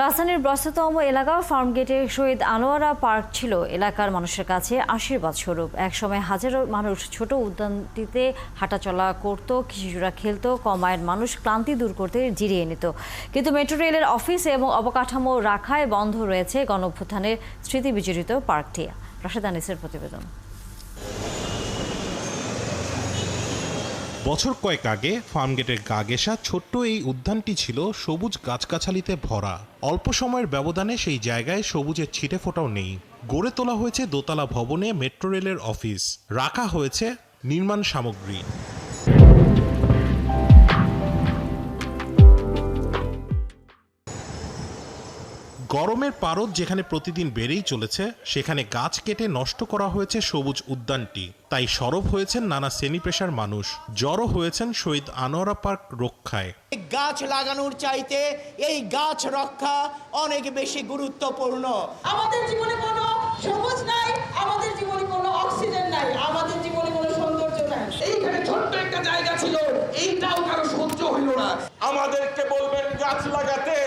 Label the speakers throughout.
Speaker 1: রাজধানীর ব্যস্ততম এলাকা ফার্মগেটের শহীদ আনোয়ারা পার্ক ছিল এলাকার মানুষের কাছে আশীর্বাদ স্বরূপ। একসময় হাজারো মানুষ ছোট উদ্যানটিতে হাঁটাচলা করত, শিশুরা খেলত, কমায়ের মানুষ ক্লান্তি দূর করতে জিরিয়ে নিত। কিন্তু মেট্রো রেলের অফিস এবং অবকাঠামো রাখায় বন্ধ রয়েছে গণঅভ্যুত্থানের স্মৃতি বিজড়িত পার্কটি। রাশেদ আনিসের প্রতিবেদন।
Speaker 2: বছর কয়েক আগে ফার্মগেটের গা ঘেঁষা ছোট্ট এই উদ্যানটি ছিল সবুজ গাছগাছালিতে ভরা। অল্প সময়ের ব্যবধানে সেই জায়গায় সবুজের ছিটে ফোটাও নেই। গড়ে তোলা হয়েছে দোতলা ভবনে মেট্রো রেলের অফিস, রাখা হয়েছে নির্মাণ সামগ্রী। গরমের পারদ যেখানে প্রতিদিন বেড়েই চলেছে, সেখানে গাছ কেটে নষ্ট করা হয়েছে সবুজ উদ্যানটি। তাই সরব হয়েছেন নানা শ্রেণী পেশার মানুষ, জড়ো হয়েছেন শহীদ আনোয়ারা পার্ক রক্ষায়।
Speaker 3: গাছ লাগানোর চাইতে এই গাছ রক্ষা অনেক বেশি গুরুত্বপূর্ণ।
Speaker 4: আমাদের জীবনে কোনো সবুজ নাই, আমাদের জীবনে কোনো অক্সিজেন নাই, আমাদের জীবনে কোনো সৌন্দর্য নাই।
Speaker 5: এইখানে ছোট্ট একটা জায়গা ছিল, এইটাও কারো সহ্য হইল না।
Speaker 6: আমাদেরকে বলবেন গাছ লাগাতে,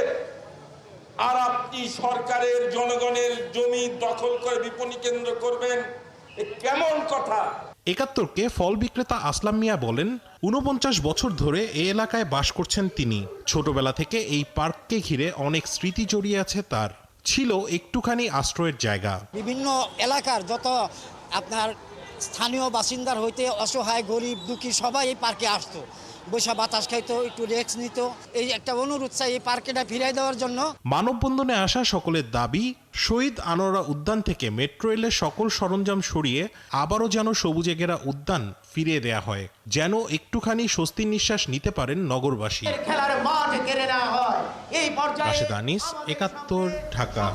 Speaker 6: আর আপনি সরকারের জনগণের জমি দখল করে বিপণী কেন্দ্র করবেন, কেমন কথা?
Speaker 2: ৭১কে ফল বিক্রেতা আসলাম মিয়া বলেন, ৪৯ বছর ধরে এই এলাকায় বাস করছেন তিনি। ছোটবেলা থেকে এই পার্ককে ঘিরে অনেক স্মৃতি জড়িয়ে আছে তার। ছিল একটুখানি আশ্রয়ের জায়গা।
Speaker 3: বিভিন্ন এলাকার যত আপনার স্থানীয় বাসিন্দার হইতে অসহায় গরিব দুঃখী সবাই এই পার্কে আসতো, বৈশা বাতাস খাইতো, একটু রেক্স নিত। এই একটা অনুরোধ চাই এই পার্কটা ফিরিয়ে দেওয়ার জন্য।
Speaker 2: মানববন্ধনে আসা সকলের দাবি, শহীদ আনোয়ারা উদ্যান থেকে মেট্রো রেলের সকল সরঞ্জাম সরিয়ে আবারও যেন সবুজে ঘেরা উদ্যান ফিরিয়ে দেয়া হয়, যেন একটুখানি স্বস্তির নিঃশ্বাস নিতে পারেন নগরবাসী।
Speaker 3: খেলার মাঠ কেড়ে নেওয়া হয় এই পর্যায়ে।
Speaker 2: রাশেদ আনিস, ৭১, ঢাকা।